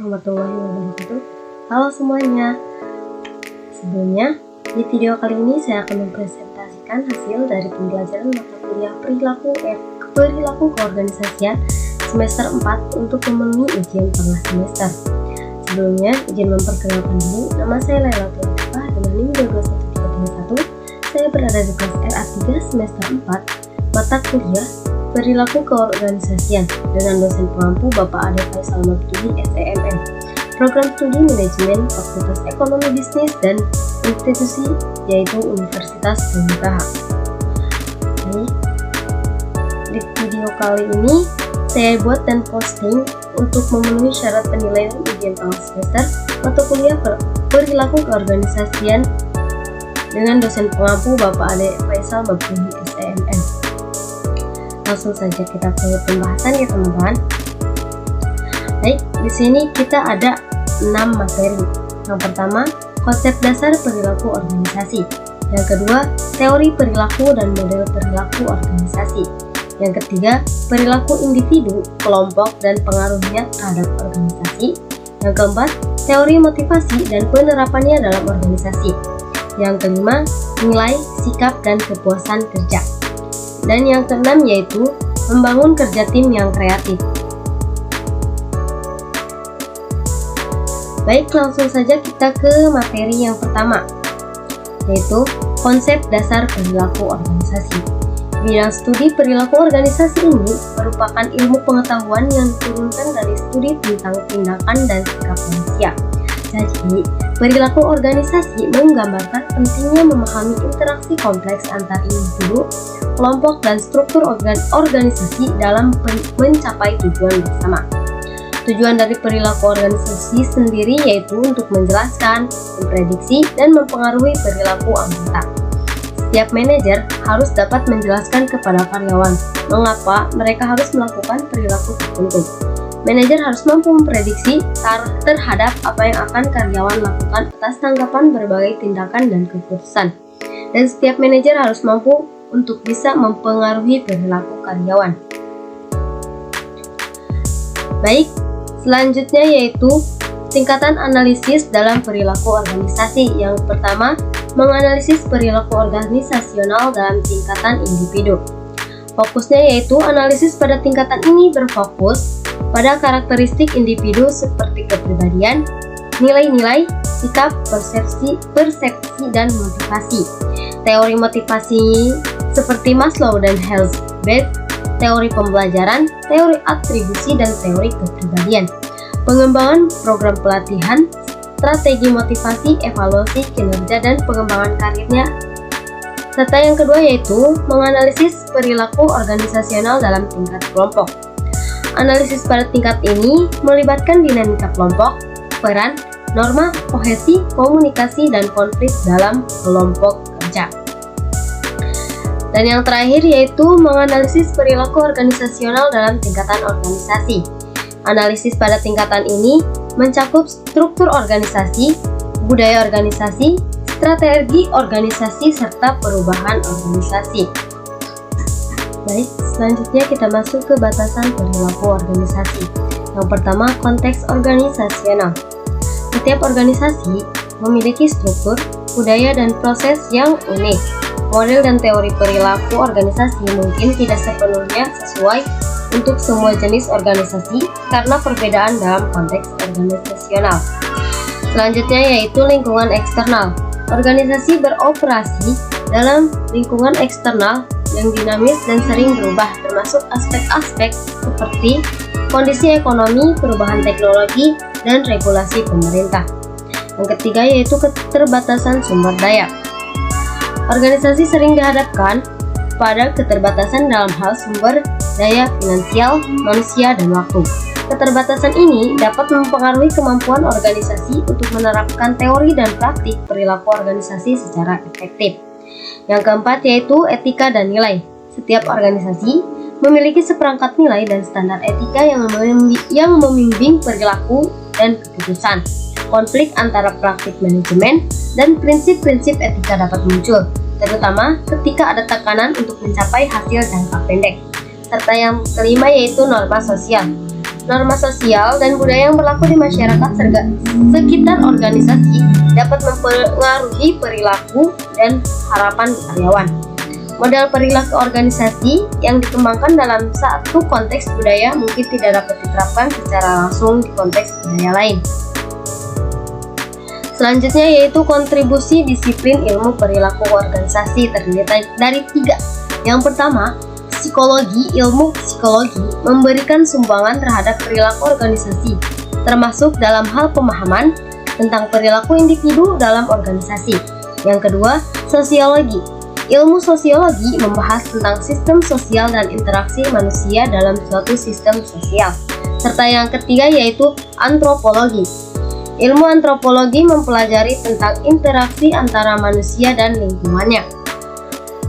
warahmatullahi wabarakatuh. Halo semuanya. Sebelumnya, di video kali ini saya akan mempresentasikan hasil dari pembelajaran mata kuliah perilaku keorganisasian semester 4 untuk memenuhi ujian tengah semester. Sebelumnya, izin memperkenalkan diri. Nama saya Lailatul Atifah dengan NIM 21331. Saya berada di kelas RA3 semester 4, mata kuliah perilaku keorganisasian dengan dosen pengampu Bapak Ade Faisal Mabdudi SEMM, program studi manajemen Fakultas Ekonomi Bisnis dan institusi yaitu Universitas Gajah. Di video kali ini saya buat dan posting untuk memenuhi syarat penilaian ujian tengah semester mata kuliah perilaku keorganisasian dengan dosen pengampu Bapak Ade Faisal Mabdudi SEMM. Langsung saja kita ke pembahasan ya teman-teman. Baik, di sini kita ada 6 materi. Yang pertama, konsep dasar perilaku organisasi. Yang kedua, teori perilaku dan model perilaku organisasi. Yang ketiga, perilaku individu, kelompok, dan pengaruhnya terhadap organisasi. Yang keempat, teori motivasi dan penerapannya dalam organisasi. Yang kelima, nilai, sikap, dan kepuasan kerja. Dan yang keenam yaitu membangun kerja tim yang kreatif. Baik, langsung saja kita ke materi yang pertama, yaitu konsep dasar perilaku organisasi. Bidang studi perilaku organisasi ini merupakan ilmu pengetahuan yang diturunkan dari studi tentang tindakan dan sikap manusia. Jadi, perilaku organisasi menggambarkan pentingnya memahami interaksi kompleks antar individu, kelompok, dan struktur organisasi dalam mencapai tujuan bersama. Tujuan dari perilaku organisasi sendiri yaitu untuk menjelaskan, memprediksi, dan mempengaruhi perilaku anggota. Setiap manajer harus dapat menjelaskan kepada karyawan mengapa mereka harus melakukan perilaku tertentu. Manajer harus mampu memprediksi terhadap apa yang akan karyawan lakukan atas tanggapan berbagai tindakan dan keputusan. Dan setiap manajer harus mampu untuk bisa mempengaruhi perilaku karyawan. Baik, selanjutnya yaitu tingkatan analisis dalam perilaku organisasi. Yang pertama, menganalisis perilaku organisasional dalam tingkatan individu. Fokusnya yaitu analisis pada tingkatan ini berfokus pada karakteristik individu seperti kepribadian, nilai-nilai, sikap, persepsi, dan motivasi. Teori motivasi seperti Maslow dan Herzberg, teori pembelajaran, teori atribusi, dan teori kepribadian. Pengembangan program pelatihan, strategi motivasi, evaluasi kinerja, dan pengembangan karirnya. Serta yang kedua yaitu menganalisis perilaku organisasional dalam tingkat kelompok. Analisis pada tingkat ini melibatkan dinamika kelompok, peran, norma, kohesi, komunikasi, dan konflik dalam kelompok kerja. Dan yang terakhir yaitu menganalisis perilaku organisasional dalam tingkatan organisasi. Analisis pada tingkatan ini mencakup struktur organisasi, budaya organisasi, strategi organisasi, serta perubahan organisasi. Baik, selanjutnya kita masuk ke batasan perilaku organisasi. Yang pertama, konteks organisasional. Setiap organisasi memiliki struktur, budaya, dan proses yang unik. Model dan teori perilaku organisasi mungkin tidak sepenuhnya sesuai untuk semua jenis organisasi karena perbedaan dalam konteks organisasional. Selanjutnya yaitu lingkungan eksternal. Organisasi beroperasi dalam lingkungan eksternal yang dinamis dan sering berubah, termasuk aspek-aspek seperti kondisi ekonomi, perubahan teknologi, dan regulasi pemerintah. Yang ketiga yaitu keterbatasan sumber daya. Organisasi sering dihadapkan pada keterbatasan dalam hal sumber daya finansial, manusia, dan waktu. Keterbatasan ini dapat mempengaruhi kemampuan organisasi untuk menerapkan teori dan praktik perilaku organisasi secara efektif. Yang keempat yaitu etika dan nilai. Setiap organisasi memiliki seperangkat nilai dan standar etika yang membimbing perilaku dan keputusan. Konflik antara praktik manajemen dan prinsip-prinsip etika dapat muncul, terutama ketika ada tekanan untuk mencapai hasil jangka pendek. Serta yang kelima yaitu norma sosial. norma sosial dan budaya yang berlaku di masyarakat sekitar organisasi dapat mempengaruhi perilaku dan harapan karyawan. Model perilaku organisasi yang dikembangkan dalam satu konteks budaya mungkin tidak dapat diterapkan secara langsung di konteks budaya lain. Selanjutnya yaitu kontribusi disiplin ilmu perilaku organisasi, terdiri dari 3. Yang pertama, psikologi. Ilmu psikologi memberikan sumbangan terhadap perilaku organisasi, termasuk dalam hal pemahaman tentang perilaku individu dalam organisasi. Yang kedua, sosiologi. Ilmu sosiologi membahas tentang sistem sosial dan interaksi manusia dalam suatu sistem sosial. Serta yang ketiga yaitu antropologi. Ilmu antropologi mempelajari tentang interaksi antara manusia dan lingkungannya.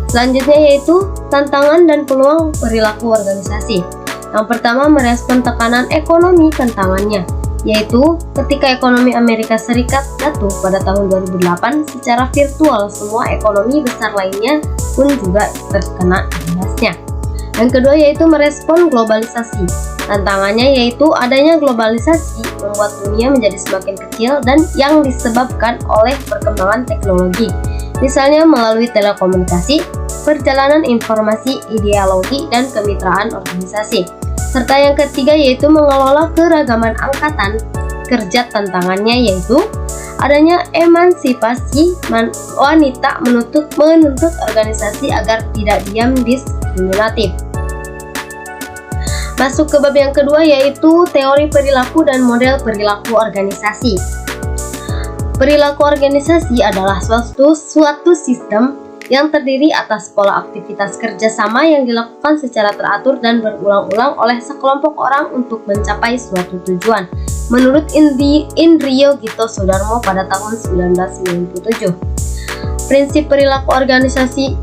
Selanjutnya yaitu tantangan dan peluang perilaku organisasi. Yang pertama, merespon tekanan ekonomi. Tantangannya yaitu ketika ekonomi Amerika Serikat jatuh pada tahun 2008 secara virtual, semua ekonomi besar lainnya pun juga terkena imbasnya. Yang kedua yaitu merespon globalisasi. Tantangannya yaitu adanya globalisasi membuat dunia menjadi semakin kecil dan yang disebabkan oleh perkembangan teknologi, misalnya melalui telekomunikasi, perjalanan informasi, ideologi, dan kemitraan organisasi. Serta yang ketiga yaitu mengelola keragaman angkatan kerja. Tantangannya yaitu adanya emansipasi wanita menuntut organisasi agar tidak diam diskriminatif. Masuk ke bab yang kedua yaitu teori perilaku dan model perilaku organisasi. Perilaku organisasi adalah suatu sistem yang terdiri atas pola aktivitas kerjasama yang dilakukan secara teratur dan berulang-ulang oleh sekelompok orang untuk mencapai suatu tujuan, menurut Indriyo Gito Sudarmo pada tahun 1997. Prinsip perilaku organisasi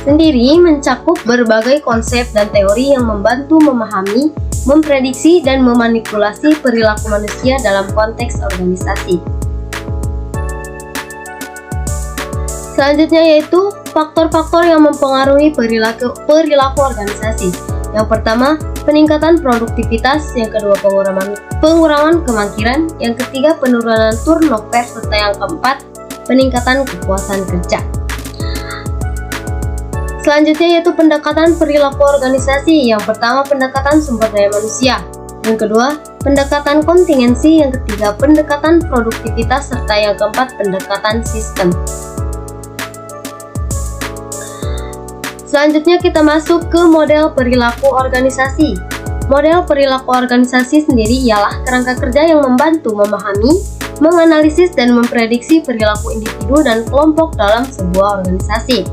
sendiri mencakup berbagai konsep dan teori yang membantu memahami, memprediksi, dan memanipulasi perilaku manusia dalam konteks organisasi. Selanjutnya yaitu faktor-faktor yang mempengaruhi perilaku organisasi. Yang pertama, peningkatan produktivitas. Yang kedua, pengurangan kemangkiran. Yang ketiga, penurunan turnover. Serta yang keempat, peningkatan kepuasan kerja. Selanjutnya yaitu pendekatan perilaku organisasi. Yang pertama, pendekatan sumber daya manusia. Yang kedua, pendekatan kontingensi. Yang ketiga, pendekatan produktivitas. Serta yang keempat, pendekatan sistem. Selanjutnya kita masuk ke model perilaku organisasi. Model perilaku organisasi sendiri ialah kerangka kerja yang membantu memahami, menganalisis, dan memprediksi perilaku individu dan kelompok dalam sebuah organisasi.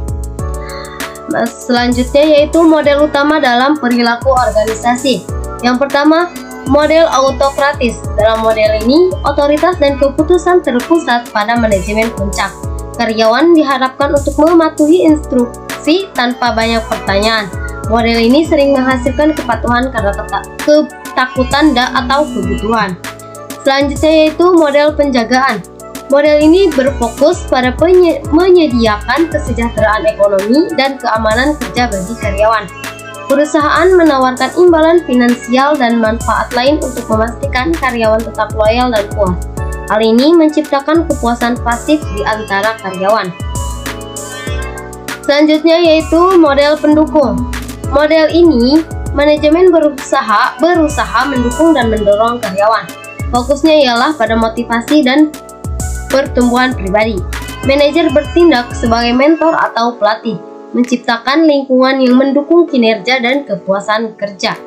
Selanjutnya yaitu model utama dalam perilaku organisasi. Yang pertama, model autokratis. Dalam model ini, otoritas dan keputusan terpusat pada manajemen puncak. Karyawan diharapkan untuk mematuhi instruksi tanpa banyak pertanyaan. Model ini sering menghasilkan kepatuhan karena ketakutan atau kebutuhan. Selanjutnya yaitu model penjagaan. Model ini berfokus pada menyediakan kesejahteraan ekonomi dan keamanan kerja bagi karyawan. Perusahaan menawarkan imbalan finansial dan manfaat lain untuk memastikan karyawan tetap loyal dan puas. Hal ini menciptakan kepuasan pasif di antara karyawan. Selanjutnya yaitu model pendukung. Model ini, manajemen berusaha mendukung dan mendorong karyawan. Fokusnya ialah pada motivasi dan pertumbuhan pribadi. Manajer bertindak sebagai mentor atau pelatih, menciptakan lingkungan yang mendukung kinerja dan kepuasan kerja.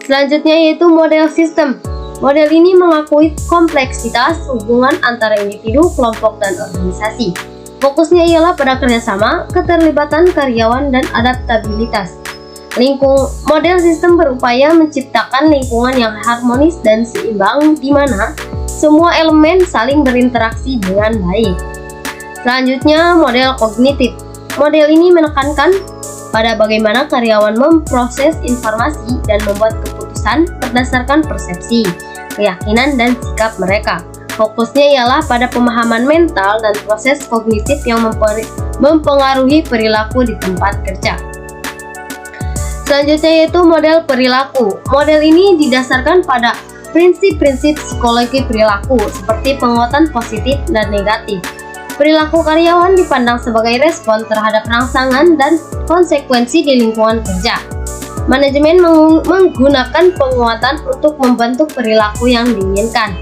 Selanjutnya yaitu model sistem. Model ini mengakui kompleksitas hubungan antara individu, kelompok, dan organisasi. Fokusnya ialah pada kerjasama, keterlibatan karyawan, dan adaptabilitas. Model sistem berupaya menciptakan lingkungan yang harmonis dan seimbang di mana semua elemen saling berinteraksi dengan baik. Selanjutnya, model kognitif. Model ini menekankan pada bagaimana karyawan memproses informasi dan membuat keputusan berdasarkan persepsi, keyakinan, dan sikap mereka. Fokusnya ialah pada pemahaman mental dan proses kognitif yang mempengaruhi perilaku di tempat kerja. Selanjutnya yaitu model perilaku. Model ini didasarkan pada prinsip-prinsip psikologi perilaku seperti penguatan positif dan negatif. Perilaku karyawan dipandang sebagai respon terhadap rangsangan dan konsekuensi di lingkungan kerja. Manajemen menggunakan penguatan untuk membentuk perilaku yang diinginkan.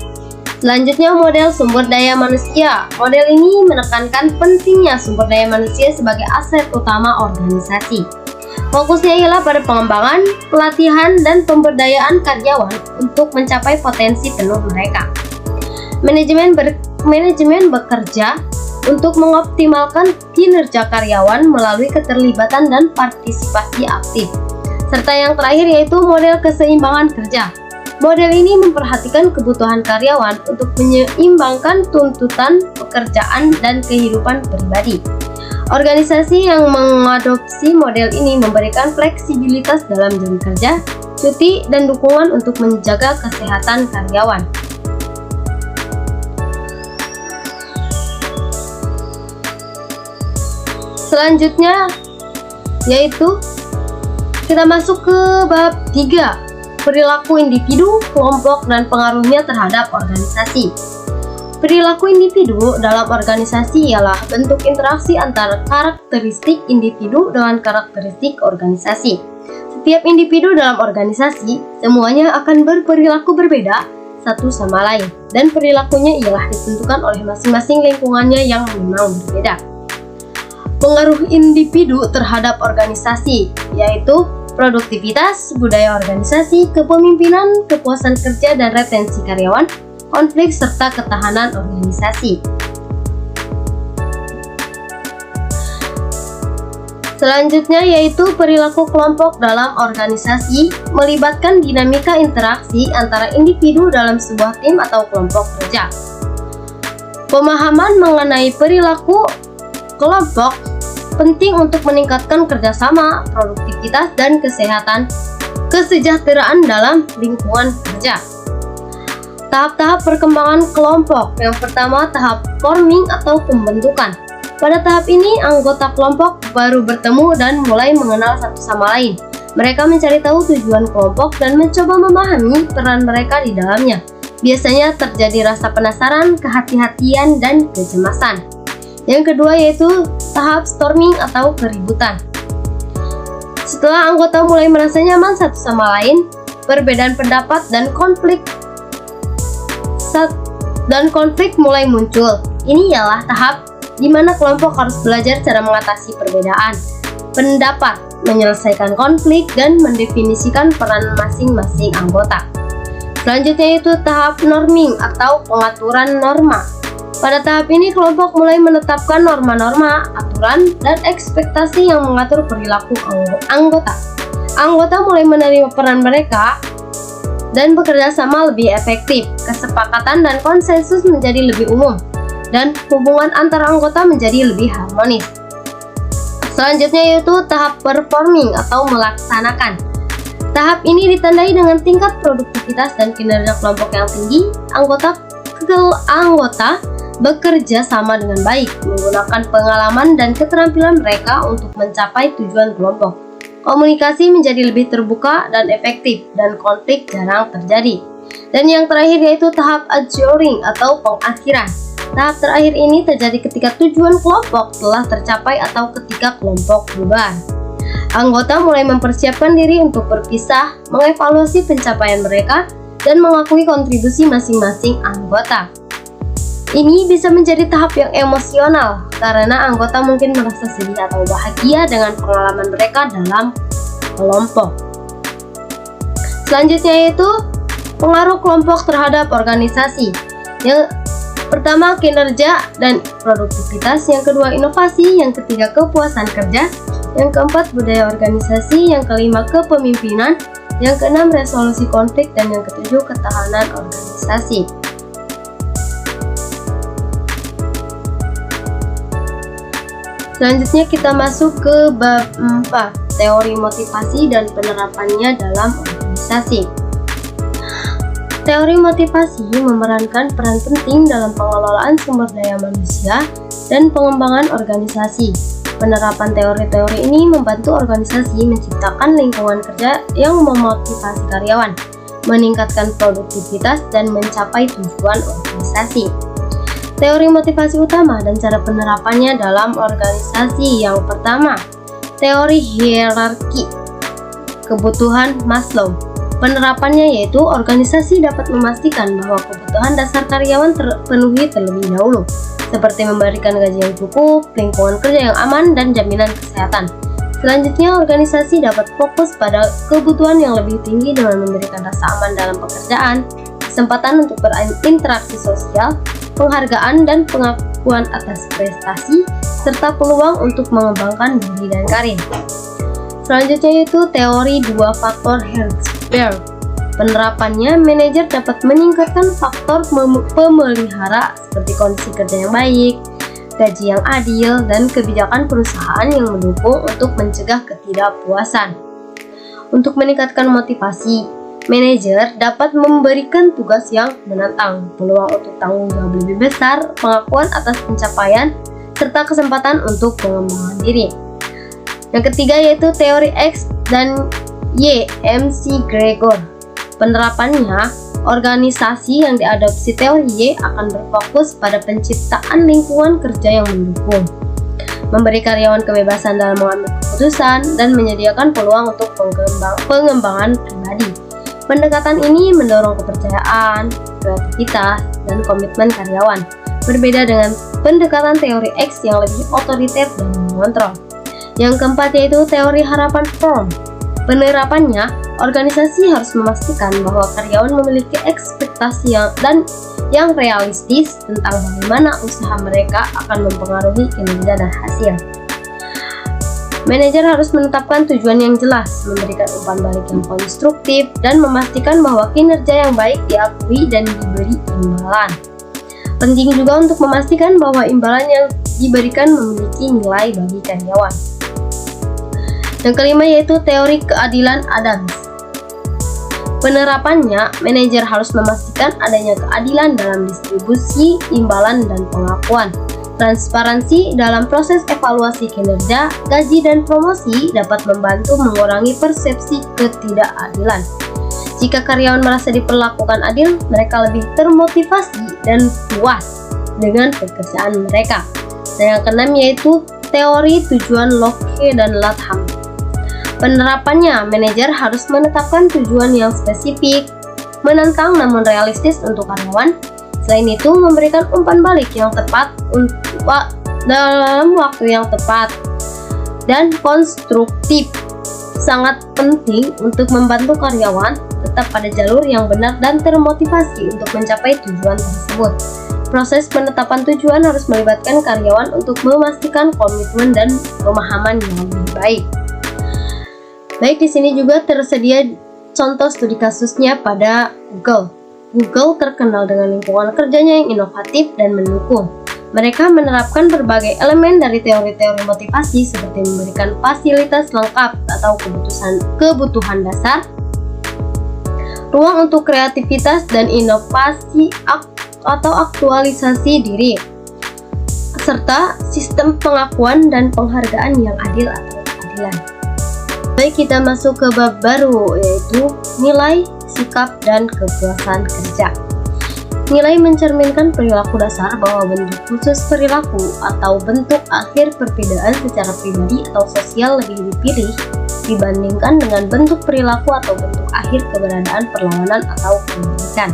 Selanjutnya model sumber daya manusia. Model ini menekankan pentingnya sumber daya manusia sebagai aset utama organisasi. Fokusnya ialah pada pengembangan, pelatihan, dan pemberdayaan karyawan untuk mencapai potensi penuh mereka. Manajemen bekerja untuk mengoptimalkan kinerja karyawan melalui keterlibatan dan partisipasi aktif. Serta yang terakhir yaitu model keseimbangan kerja. Model ini memperhatikan kebutuhan karyawan untuk menyeimbangkan tuntutan pekerjaan dan kehidupan pribadi. Organisasi yang mengadopsi model ini memberikan fleksibilitas dalam jam kerja, cuti, dan dukungan untuk menjaga kesehatan karyawan. Selanjutnya yaitu kita masuk ke bab 3, perilaku individu, kelompok, dan pengaruhnya terhadap organisasi. Perilaku individu dalam organisasi ialah bentuk interaksi antara karakteristik individu dengan karakteristik organisasi. Setiap individu dalam organisasi semuanya akan berperilaku berbeda satu sama lain, dan perilakunya ialah ditentukan oleh masing-masing lingkungannya yang memang berbeda. Pengaruh individu terhadap organisasi yaitu produktivitas, budaya organisasi, kepemimpinan, kepuasan kerja dan retensi karyawan, konflik serta ketahanan organisasi. Selanjutnya yaitu perilaku kelompok dalam organisasi, melibatkan dinamika interaksi antara individu dalam sebuah tim atau kelompok kerja. Pemahaman mengenai perilaku kelompok penting untuk meningkatkan kerjasama, produktivitas, dan kesejahteraan dalam lingkungan kerja. Tahap-tahap perkembangan kelompok. Yang pertama, tahap forming atau pembentukan. Pada tahap ini, anggota kelompok baru bertemu dan mulai mengenal satu sama lain. Mereka mencari tahu tujuan kelompok dan mencoba memahami peran mereka di dalamnya. Biasanya terjadi rasa penasaran, kehati-hatian, dan kecemasan. Yang kedua yaitu tahap storming atau keributan. Setelah anggota mulai merasa nyaman satu sama lain, perbedaan pendapat dan konflik mulai muncul. Ini ialah tahap di mana kelompok harus belajar cara mengatasi perbedaan pendapat, menyelesaikan konflik, dan mendefinisikan peran masing-masing anggota. Selanjutnya yaitu tahap norming atau pengaturan norma. Pada tahap ini kelompok mulai menetapkan norma-norma, aturan, dan ekspektasi yang mengatur perilaku anggota. Anggota mulai menerima peran mereka dan bekerja sama lebih efektif. Kesepakatan dan konsensus menjadi lebih umum, dan hubungan antar anggota menjadi lebih harmonis. Selanjutnya yaitu tahap performing atau melaksanakan. Tahap ini ditandai dengan tingkat produktivitas dan kinerja kelompok yang tinggi. Anggota bekerja sama dengan baik, menggunakan pengalaman dan keterampilan mereka untuk mencapai tujuan kelompok. Komunikasi menjadi lebih terbuka dan efektif, dan konflik jarang terjadi. Dan yang terakhir yaitu tahap adjourning atau pengakhiran. Tahap terakhir ini terjadi ketika tujuan kelompok telah tercapai atau ketika kelompok bubar. Anggota mulai mempersiapkan diri untuk berpisah, mengevaluasi pencapaian mereka, dan mengakui kontribusi masing-masing anggota. Ini bisa menjadi tahap yang emosional karena anggota mungkin merasa sedih atau bahagia dengan pengalaman mereka dalam kelompok. Selanjutnya yaitu pengaruh kelompok terhadap organisasi. Yang pertama kinerja dan produktivitas, yang kedua inovasi, yang ketiga kepuasan kerja, yang keempat budaya organisasi, yang kelima kepemimpinan, yang keenam resolusi konflik, dan yang ketujuh ketahanan organisasi. Selanjutnya kita masuk ke bab 4, teori motivasi dan penerapannya dalam organisasi. Teori motivasi memerankan peran penting dalam pengelolaan sumber daya manusia dan pengembangan organisasi. Penerapan teori-teori ini membantu organisasi menciptakan lingkungan kerja yang memotivasi karyawan, meningkatkan produktivitas, dan mencapai tujuan organisasi. Teori motivasi utama dan cara penerapannya dalam organisasi. Yang pertama, teori hierarki kebutuhan Maslow. Penerapannya yaitu organisasi dapat memastikan bahwa kebutuhan dasar karyawan terpenuhi terlebih dahulu, seperti memberikan gaji yang cukup, lingkungan kerja yang aman, dan jaminan kesehatan. Selanjutnya, organisasi dapat fokus pada kebutuhan yang lebih tinggi dengan memberikan rasa aman dalam pekerjaan, kesempatan untuk berinteraksi sosial, penghargaan dan pengakuan atas prestasi, serta peluang untuk mengembangkan diri dan karir. Selanjutnya yaitu teori 2 faktor Herzberg. Penerapannya, manajer dapat meningkatkan faktor pemelihara seperti kondisi kerja yang baik, gaji yang adil, dan kebijakan perusahaan yang mendukung untuk mencegah ketidakpuasan. Untuk meningkatkan motivasi, manajer dapat memberikan tugas yang menantang, peluang untuk tanggung jawab lebih besar, pengakuan atas pencapaian, serta kesempatan untuk pengembangan diri. Yang ketiga yaitu teori X dan Y, MC Gregor. Penerapannya, organisasi yang diadopsi teori Y akan berfokus pada penciptaan lingkungan kerja yang mendukung, memberi karyawan kebebasan dalam mengambil keputusan, dan menyediakan peluang untuk pengembangan pribadi. Pendekatan ini mendorong kepercayaan, kreativitas, dan komitmen karyawan, berbeda dengan pendekatan teori X yang lebih otoriter dan mengontrol. Yang keempat yaitu teori harapan Fromm. Penerapannya, organisasi harus memastikan bahwa karyawan memiliki ekspektasi yang realistis tentang bagaimana usaha mereka akan mempengaruhi kinerja dan hasil. Manajer harus menetapkan tujuan yang jelas, memberikan umpan balik yang konstruktif, dan memastikan bahwa kinerja yang baik diakui dan diberi imbalan. Penting juga untuk memastikan bahwa imbalan yang diberikan memiliki nilai bagi karyawan. Yang kelima yaitu teori keadilan Adams. Penerapannya, manajer harus memastikan adanya keadilan dalam distribusi imbalan dan pengakuan. Transparansi dalam proses evaluasi kinerja, gaji, dan promosi dapat membantu mengurangi persepsi ketidakadilan. Jika karyawan merasa diperlakukan adil, mereka lebih termotivasi dan puas dengan pekerjaan mereka. Dan yang keenam yaitu teori tujuan Locke dan Latham. Penerapannya, manajer harus menetapkan tujuan yang spesifik, menantang namun realistis untuk karyawan. Selain itu, memberikan umpan balik yang tepat dalam waktu yang tepat dan konstruktif sangat penting untuk membantu karyawan tetap pada jalur yang benar dan termotivasi untuk mencapai tujuan tersebut. Proses penetapan tujuan harus melibatkan karyawan untuk memastikan komitmen dan pemahaman yang lebih baik. Baik, di sini juga tersedia contoh studi kasusnya pada Google. Google terkenal dengan lingkungan kerjanya yang inovatif dan mendukung. Mereka menerapkan berbagai elemen dari teori-teori motivasi seperti memberikan fasilitas lengkap atau kebutuhan dasar, ruang untuk kreativitas dan inovasi atau aktualisasi diri, serta sistem pengakuan dan penghargaan yang adil atau keadilan. Baik, kita masuk ke bab baru yaitu nilai, sikap, dan kepuasan kerja. Nilai mencerminkan perilaku dasar bahwa bentuk khusus perilaku atau bentuk akhir perbedaan secara pribadi atau sosial lebih dipilih dibandingkan dengan bentuk perilaku atau bentuk akhir keberadaan perlawanan atau kebalikan.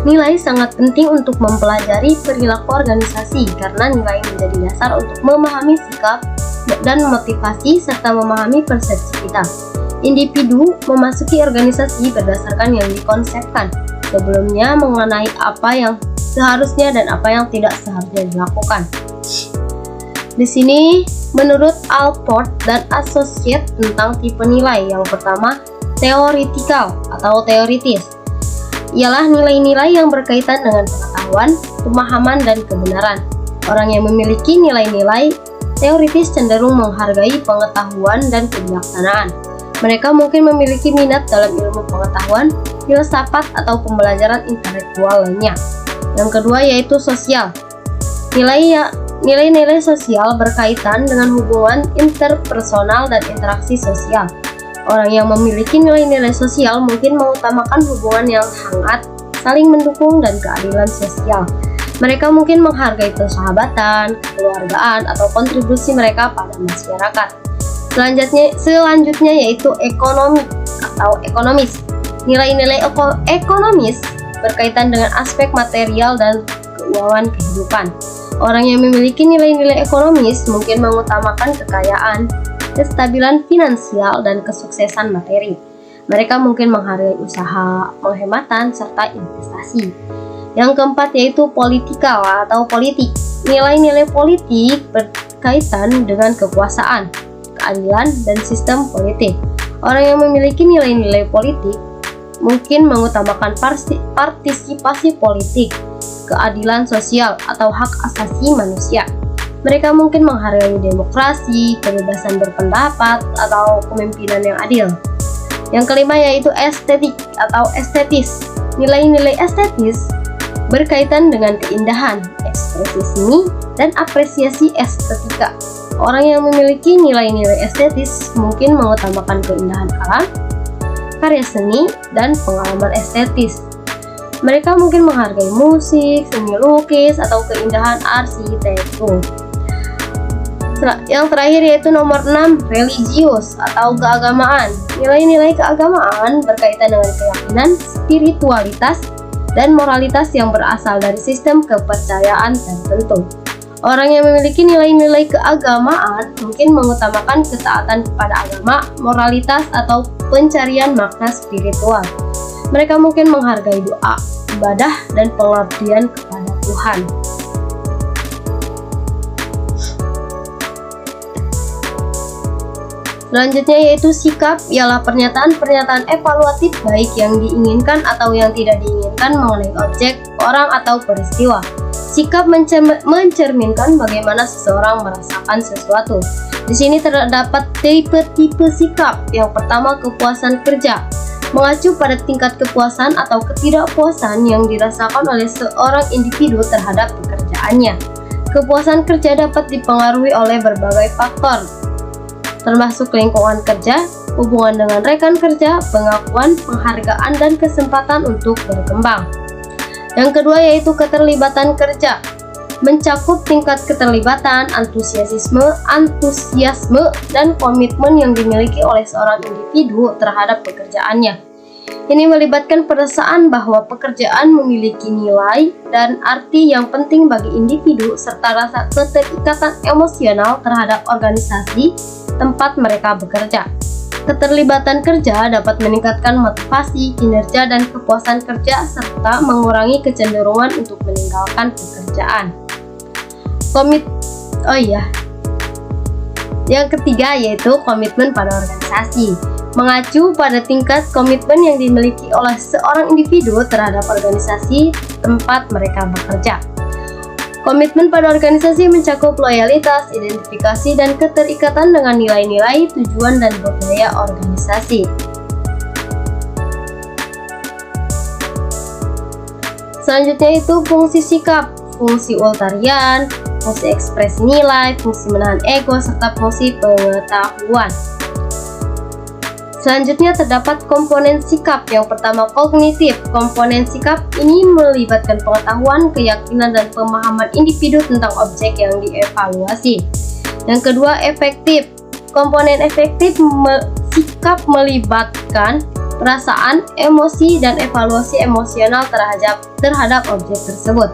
Nilai sangat penting untuk mempelajari perilaku organisasi karena nilai menjadi dasar untuk memahami sikap dan motivasi serta memahami persepsi kita. Individu memasuki organisasi berdasarkan yang dikonsepkan sebelumnya mengenai apa yang seharusnya dan apa yang tidak seharusnya dilakukan. Di sini, menurut Alport dan Associates tentang tipe nilai, yang pertama, theoretical atau teoritis, ialah nilai-nilai yang berkaitan dengan pengetahuan, pemahaman, dan kebenaran. Orang yang memiliki nilai-nilai teoritis cenderung menghargai pengetahuan dan kebijaksanaan. Mereka mungkin memiliki minat dalam ilmu pengetahuan, filsafat, atau pembelajaran intelektual lainnya. Yang kedua yaitu sosial. nilai-nilai sosial berkaitan dengan hubungan interpersonal dan interaksi sosial. Orang yang memiliki nilai-nilai sosial mungkin mengutamakan hubungan yang hangat, saling mendukung, dan keadilan sosial. Mereka mungkin menghargai persahabatan, kekeluargaan, atau kontribusi mereka pada masyarakat. Selanjutnya yaitu ekonomi atau ekonomis. Nilai-nilai ekonomis berkaitan dengan aspek material dan keuangan kehidupan. Orang yang memiliki nilai-nilai ekonomis mungkin mengutamakan kekayaan, kestabilan finansial, dan kesuksesan materi. Mereka mungkin menghargai usaha, penghematan, serta investasi. Yang keempat yaitu politikal atau politik. Nilai-nilai politik berkaitan dengan kekuasaan, keadilan, dan sistem politik. Orang yang memiliki nilai-nilai politik mungkin mengutamakan partisipasi politik, keadilan sosial, atau hak asasi manusia. Mereka mungkin menghargai demokrasi, kebebasan berpendapat, atau kepemimpinan yang adil. Yang kelima yaitu estetik atau estetis. Nilai-nilai estetis berkaitan dengan keindahan, ekspresi seni, dan apresiasi estetika. Orang yang memiliki nilai-nilai estetis mungkin mengutamakan keindahan alam, karya seni, dan pengalaman estetis. Mereka mungkin menghargai musik, seni lukis, atau keindahan arsitektur. Yang terakhir yaitu nomor 6, religius atau keagamaan. Nilai-nilai keagamaan berkaitan dengan keyakinan, spiritualitas, dan moralitas yang berasal dari sistem kepercayaan tertentu. Orang yang memiliki nilai-nilai keagamaan mungkin mengutamakan ketaatan kepada agama, moralitas, atau pencarian makna spiritual. Mereka mungkin menghargai doa, ibadah, dan pengabdian kepada Tuhan. Selanjutnya yaitu sikap, ialah pernyataan-pernyataan evaluatif baik yang diinginkan atau yang tidak diinginkan mengenai objek, orang, atau peristiwa. Sikap mencerminkan bagaimana seseorang merasakan sesuatu. Di sini terdapat tipe-tipe sikap. Yang pertama, kepuasan kerja. Mengacu pada tingkat kepuasan atau ketidakpuasan yang dirasakan oleh seorang individu terhadap pekerjaannya. Kepuasan kerja dapat dipengaruhi oleh berbagai faktor, termasuk lingkungan kerja, hubungan dengan rekan kerja, pengakuan, penghargaan, dan kesempatan untuk berkembang. Yang kedua yaitu keterlibatan kerja. Mencakup tingkat keterlibatan, antusiasme, dan komitmen yang dimiliki oleh seorang individu terhadap pekerjaannya. Ini melibatkan perasaan bahwa pekerjaan memiliki nilai dan arti yang penting bagi individu serta rasa keterikatan emosional terhadap organisasi tempat mereka bekerja. Keterlibatan kerja dapat meningkatkan motivasi, kinerja, dan kepuasan kerja serta mengurangi kecenderungan untuk meninggalkan pekerjaan. Yang ketiga yaitu komitmen pada organisasi. Mengacu pada tingkat komitmen yang dimiliki oleh seorang individu terhadap organisasi tempat mereka bekerja. Komitmen pada organisasi mencakup loyalitas, identifikasi, dan keterikatan dengan nilai-nilai, tujuan, dan budaya organisasi. Selanjutnya itu fungsi sikap, fungsi ultarian, fungsi ekspresi nilai, fungsi menahan ego, serta fungsi pengetahuan. Selanjutnya terdapat komponen sikap. Yang pertama, kognitif. Komponen sikap ini melibatkan pengetahuan, keyakinan, dan pemahaman individu tentang objek yang dievaluasi. Yang kedua, efektif. Komponen efektif sikap melibatkan perasaan, emosi, dan evaluasi emosional terhadap objek tersebut.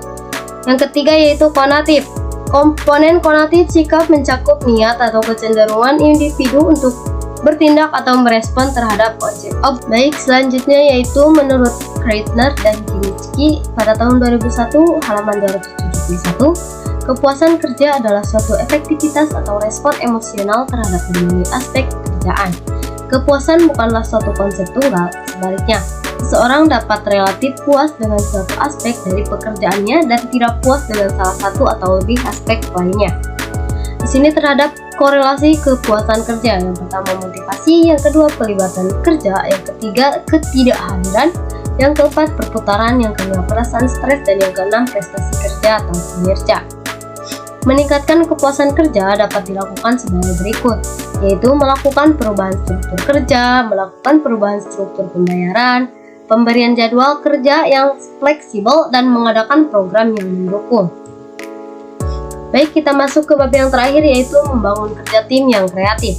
Yang ketiga yaitu konatif. Komponen konatif sikap mencakup niat atau kecenderungan individu untuk bertindak atau merespon terhadap objek. Baik, selanjutnya yaitu menurut Kreitner dan Kinichki pada tahun 2001 halaman 271, kepuasan kerja adalah suatu efektivitas atau respon emosional terhadap berbagai aspek pekerjaan. Kepuasan bukanlah suatu konsep tunggal, sebaliknya, seseorang dapat relatif puas dengan suatu aspek dari pekerjaannya dan tidak puas dengan salah satu atau lebih aspek lainnya. Di sini terhadap korelasi kepuasan kerja. Yang pertama motivasi, yang kedua pelibatan kerja, yang ketiga ketidakhadiran, yang keempat perputaran, yang kelima perasaan stres, dan yang keenam prestasi kerja atau kinerja. Meningkatkan kepuasan kerja dapat dilakukan sebagai berikut, yaitu melakukan perubahan struktur kerja, melakukan perubahan struktur pembayaran, pemberian jadwal kerja yang fleksibel, dan mengadakan program yang mendukung. Baik, kita masuk ke bab yang terakhir, yaitu membangun kerja tim yang kreatif.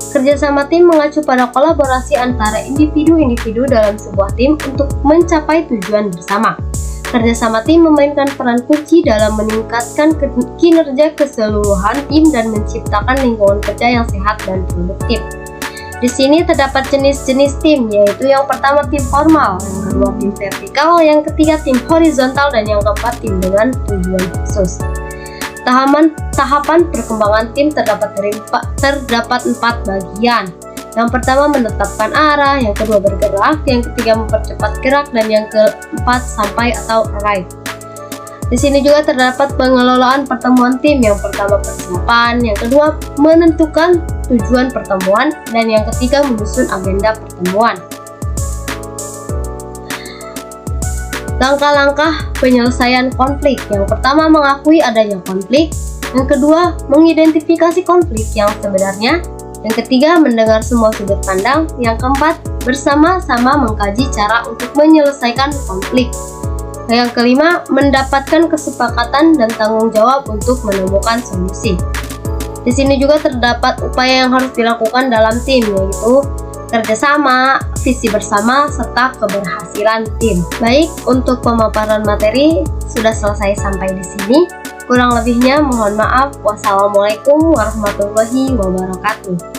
Kerjasama tim mengacu pada kolaborasi antara individu-individu dalam sebuah tim untuk mencapai tujuan bersama. Kerjasama tim memainkan peran kunci dalam meningkatkan kinerja keseluruhan tim dan menciptakan lingkungan kerja yang sehat dan produktif. Di sini terdapat jenis-jenis tim, yaitu yang pertama tim formal, yang kedua tim vertikal, yang ketiga tim horizontal, dan yang keempat tim dengan tujuan khusus. Tahapan perkembangan tim terdapat 4 bagian. Yang pertama menetapkan arah, yang kedua bergerak, yang ketiga mempercepat gerak, dan yang keempat sampai atau arrive. Di sini juga terdapat pengelolaan pertemuan tim, yang pertama persiapan, yang kedua menentukan tujuan pertemuan, dan yang ketiga menyusun agenda pertemuan. Langkah-langkah penyelesaian konflik. Yang pertama mengakui adanya konflik, yang kedua mengidentifikasi konflik yang sebenarnya, yang ketiga mendengar semua sudut pandang, yang keempat bersama-sama mengkaji cara untuk menyelesaikan konflik, yang kelima mendapatkan kesepakatan dan tanggung jawab untuk menemukan solusi. Di sini juga terdapat upaya yang harus dilakukan dalam tim, yaitu kerjasama, visi bersama, serta keberhasilan tim. Baik, untuk pemaparan materi sudah selesai sampai di sini. Kurang lebihnya mohon maaf. Wassalamualaikum warahmatullahi wabarakatuh.